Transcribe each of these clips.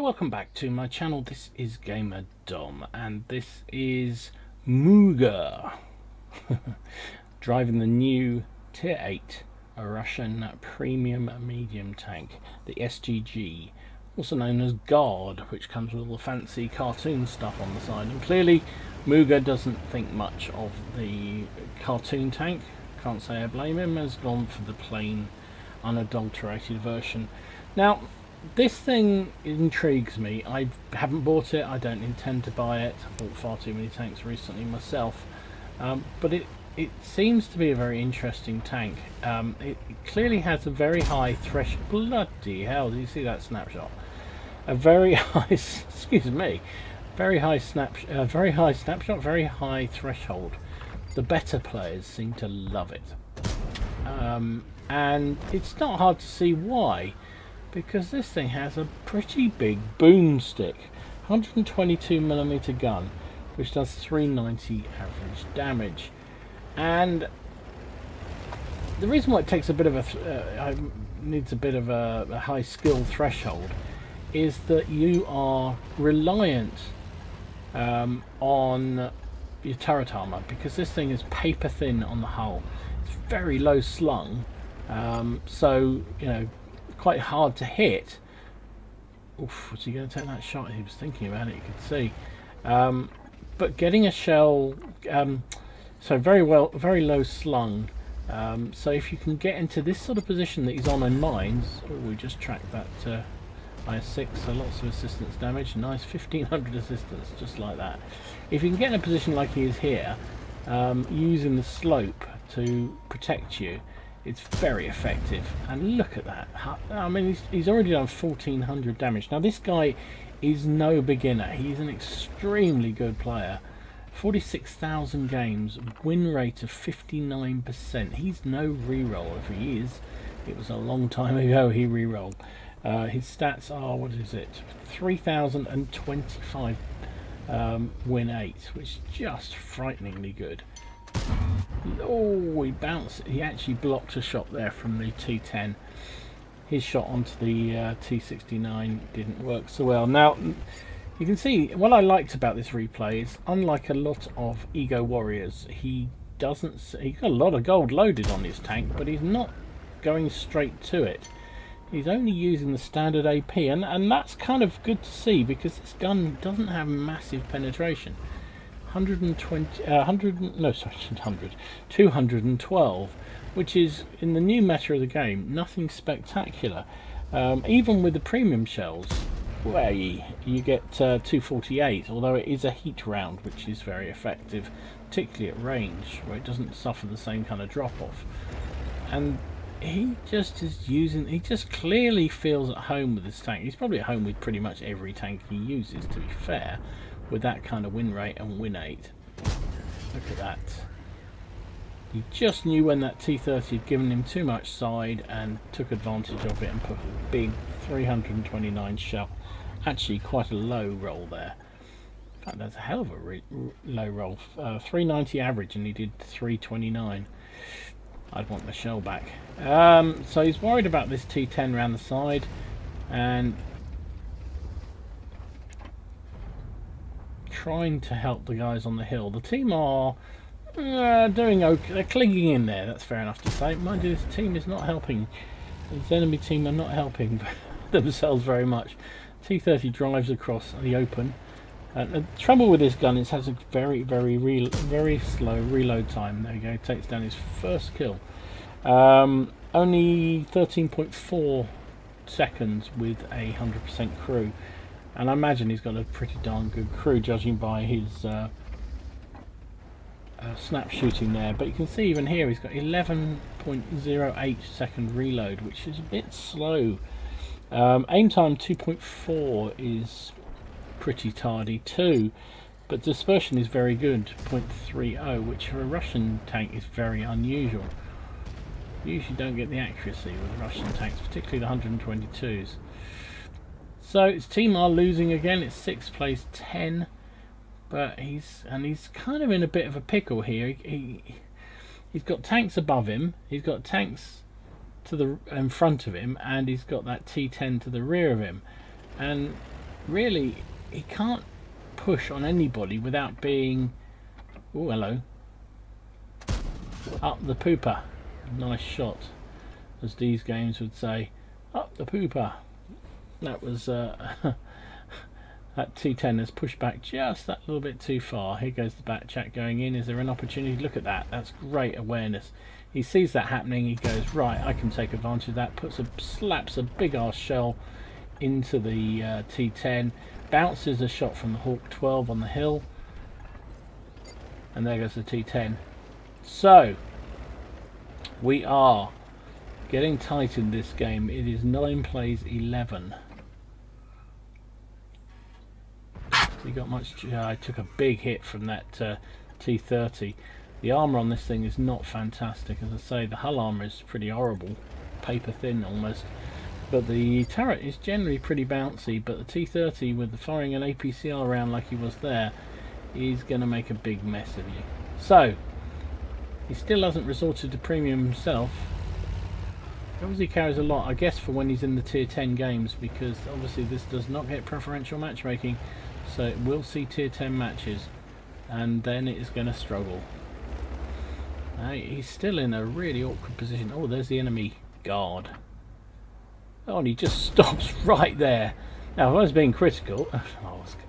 So welcome back to my channel. This is Gamer Dom and this is Muga driving the new Tier 8 Russian premium medium tank, the STG, also known as Guard, which comes with all the fancy cartoon stuff on the side. And clearly Muga doesn't think much of the cartoon tank. Can't say I blame him, has gone for the plain unadulterated version. Now this thing intrigues me. I haven't bought it, I don't intend to buy it. I've bought far too many tanks recently myself, but it seems to be a very interesting tank. It clearly has a very high threshold. Bloody hell, do you see that snapshot? A very high excuse me, very high snapshot, very high threshold. The better players seem to love it, and it's not hard to see why, because this thing has a pretty big boomstick, 122mm gun, which does 390 average damage. And the reason why it takes a bit of a needs a bit of a high skill threshold is that you are reliant on your turret armor, because this thing is paper thin on the hull. It's very low slung, so you know, quite hard to hit. Oof, was he going to take that shot? He was thinking about it, you could see. But getting a shell, so very low slung. So if you can get into this sort of position that he's on in mines, we just tracked that IS-6, so lots of assistance damage, nice 1500 assistance, just like that. If you can get in a position like he is here, using the slope to protect you, it's very effective. And look at that. I mean, he's already done 1400 damage. Now this guy is no beginner. He's an extremely good player. 46,000 games, win rate of 59%. He's no reroll. If he is, it was a long time ago he rerolled. His stats are, what is it, 3025 win 8, which is just frighteningly good. Oh, he bounced. He actually blocked a shot there from the T10. His shot onto the T69 didn't work so well. Now you can see what I liked about this replay is, unlike a lot of ego warriors, he's got a lot of gold loaded on his tank, but he's not going straight to it. He's only using the standard AP, and that's kind of good to see, because this gun doesn't have massive penetration. 212, which is, in the new meta of the game, nothing spectacular. Even with the premium shells, where you get 248, although it is a heat round, which is very effective, particularly at range, where it doesn't suffer the same kind of drop-off. And he just is using, he just clearly feels at home with this tank. He's probably at home with pretty much every tank he uses, to be fair, with that kind of win rate and win 8. Look at that. He just knew when that T30 had given him too much side and took advantage of it and put a big 329 shell. Actually quite a low roll there. In fact, that's a hell of a low roll. 390 average, and he did 329. I'd want the shell back. So he's worried about this T10 around the side, and trying to help the guys on the hill. The team are doing okay. They're clinging in there, that's fair enough to say. Mind you, this team is not helping. This enemy team are not helping themselves very much. T30 drives across the open. The trouble with this gun is it has a very slow reload time. There you go, takes down his first kill. Only 13.4 seconds with a 100% crew. And I imagine he's got a pretty darn good crew, judging by his snap shooting there. But you can see even here he's got 11.08 second reload, which is a bit slow. Aim time 2.4 is pretty tardy too, but dispersion is very good, 0.30, which for a Russian tank is very unusual. You usually don't get the accuracy with Russian tanks, particularly the 122s. So his team are losing again. It's 6th place, 10, but he's kind of in a bit of a pickle here. He's got tanks above him, he's got tanks to the in front of him, and he's got that T10 to the rear of him, and really, he can't push on anybody without being, oh hello, up the pooper. Nice shot, as these games would say, up the pooper. That was that T10 has pushed back just that little bit too far. Here goes the back chat going in. Is there an opportunity? Look at that. That's great awareness. He sees that happening. He goes, right, I can take advantage of that. Slaps a big ass shell into the T10. Bounces a shot from the Hawk 12 on the hill. And there goes the T10. So, we are getting tight in this game. It is 9 plays 11. He got much. I took a big hit from that T30. The armour on this thing is not fantastic. As I say, the hull armour is pretty horrible, paper thin almost. But the turret is generally pretty bouncy. But the T30, with the firing an APCR round like he was there, is going to make a big mess of you. So he still hasn't resorted to premium himself. Obviously carries a lot, I guess, for when he's in the tier 10 games, because obviously this does not get preferential matchmaking. So it will see tier 10 matches, and then it is going to struggle. He's still in a really awkward position. Oh, there's the enemy guard. Oh, and he just stops right there. Now, if I was being critical,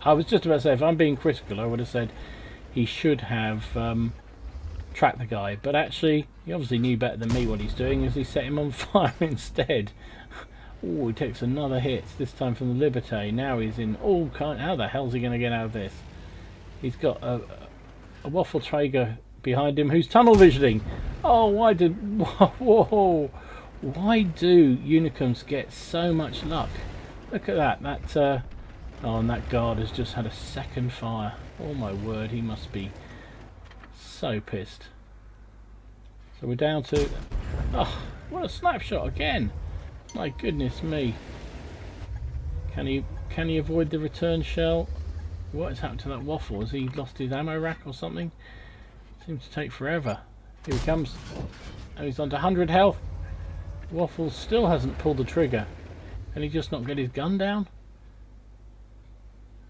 I was just about to say, if I'm being critical, I would have said he should have tracked the guy. But actually, he obviously knew better than me what he's doing, as he set him on fire instead. Oh, he takes another hit, this time from the Liberté. Now he's in all kind. How the hell's he going to get out of this? He's got a Waffle Traeger behind him who's tunnel visioning. Oh, why do Unicums get so much luck? Look at that. Oh, and that guard has just had a second fire. Oh my word, he must be so pissed. So we're down to. Oh, what a snapshot again! My goodness me. Can he avoid the return shell? What has happened to that Waffle? Has he lost his ammo rack or something? Seems to take forever. Here he comes. Oh, he's on to 100 health. Waffle still hasn't pulled the trigger. Can he just not get his gun down?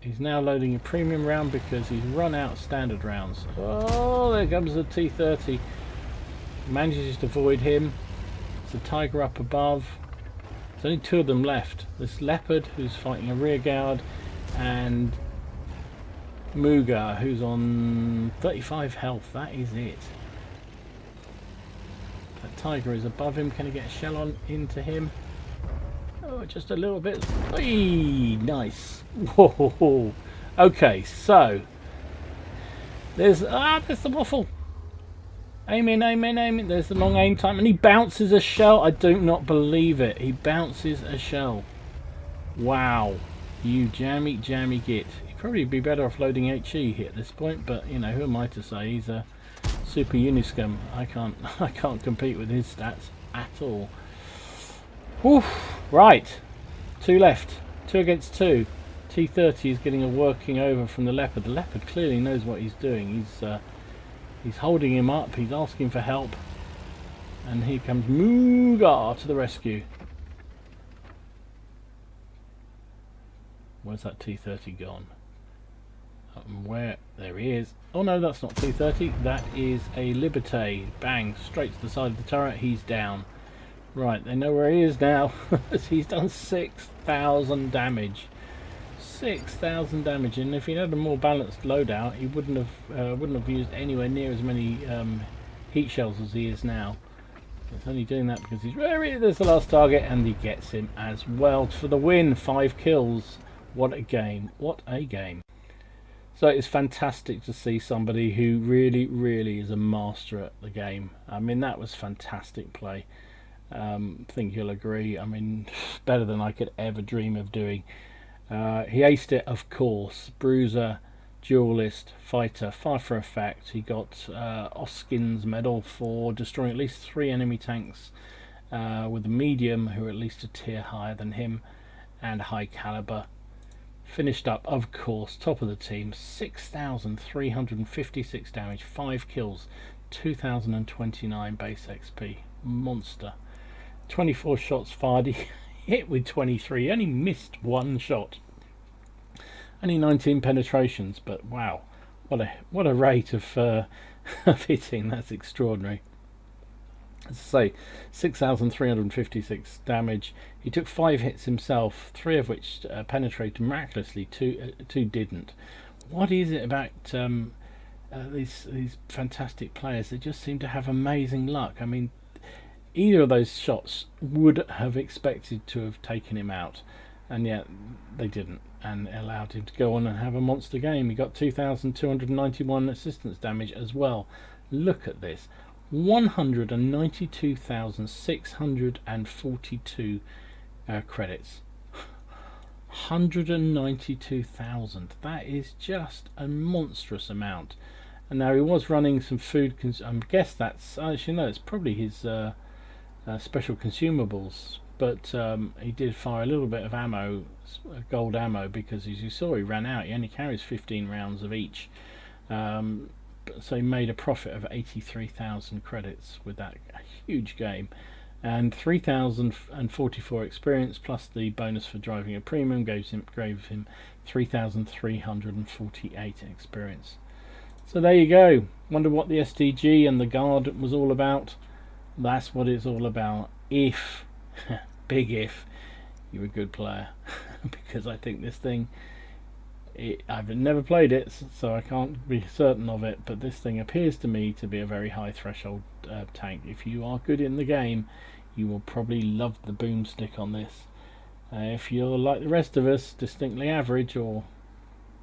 He's now loading a premium round because he's run out of standard rounds. Oh, there comes the T30. Manages to avoid him. There's a Tiger up above. There's only 2 of them left. This Leopard, who's fighting a rear guard, and Muga, who's on 35 health. That is it. That Tiger is above him. Can he get a shell on into him? Oh, just a little bit. Whee! Nice. Whoa. Okay, so there's the Waffle. Aim in. There's the long aim time, and he bounces a shell. I do not believe it. He bounces a shell. Wow. You jammy git. He'd probably be better off loading HE here at this point, but you know, who am I to say? He's a super uniscum. I can't compete with his stats at all. Whew. Right. 2 left. 2 against 2. T30 is getting a working over from the Leopard. The Leopard clearly knows what he's doing. He's holding him up. He's asking for help. And here comes Muga to the rescue. Where's that T30 gone? Where? There he is. Oh no, that's not T30. That is a Liberté. Bang. Straight to the side of the turret. He's down. Right, they know where he is now. He's done 6,000 damage. 6,000 damage, and if he had a more balanced loadout, he wouldn't have used anywhere near as many heat shells as he is now. It's only doing that because he's very. There's the last target, and he gets him as well for the win. 5 kills. What a game! What a game! So it's fantastic to see somebody who really is a master at the game. I mean, that was fantastic play. Think you'll agree. I mean, better than I could ever dream of doing. He aced it, of course. Bruiser, duelist, fighter, far for a fact. He got Oskin's medal for destroying at least 3 enemy tanks with a medium, who are at least a tier higher than him, and high caliber. Finished up, of course, top of the team. 6,356 damage, 5 kills, 2,029 base XP. Monster. 24 shots fired. He hit with 23. He only missed 1 shot. Only 19 penetrations, but wow, what a rate of of hitting. That's extraordinary. As I say, 6,356 damage. He took 5 hits himself, 3 of which penetrated miraculously, 2 didn't. What is it about these fantastic players? They just seem to have amazing luck. I mean, either of those shots would have expected to have taken him out, and yet they didn't, and allowed him to go on and have a monster game. He got 2,291 assistance damage as well. Look at this. 192,642 credits. 192,000. That is just a monstrous amount. And now he was running some food. I guess that's actually no. It's probably his special consumables. But he did fire a little bit of ammo, gold ammo, because as you saw, he ran out. He only carries 15 rounds of each. So he made a profit of 83,000 credits with that huge game, and 3,044 experience plus the bonus for driving a premium gave him 3,348 experience. So there you go. Wonder what the STG and the guard was all about. That's what it's all about. If big if you're a good player, because I think this thing, I've never played it, so I can't be certain of it, but this thing appears to me to be a very high threshold tank. If you are good in the game, you will probably love the boomstick on this. If you're like the rest of us, distinctly average, or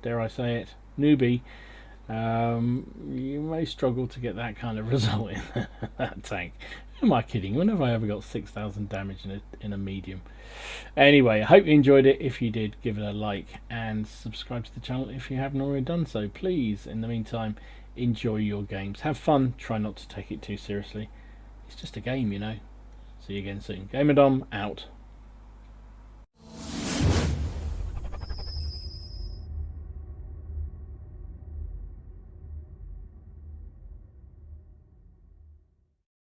dare I say it, newbie, you may struggle to get that kind of result in that tank. Who am I kidding? When have I ever got 6,000 damage in a medium? Anyway, I hope you enjoyed it. If you did, give it a like and subscribe to the channel if you haven't already done so. Please, in the meantime, enjoy your games. Have fun. Try not to take it too seriously. It's just a game, you know. See you again soon. Gamerdom out.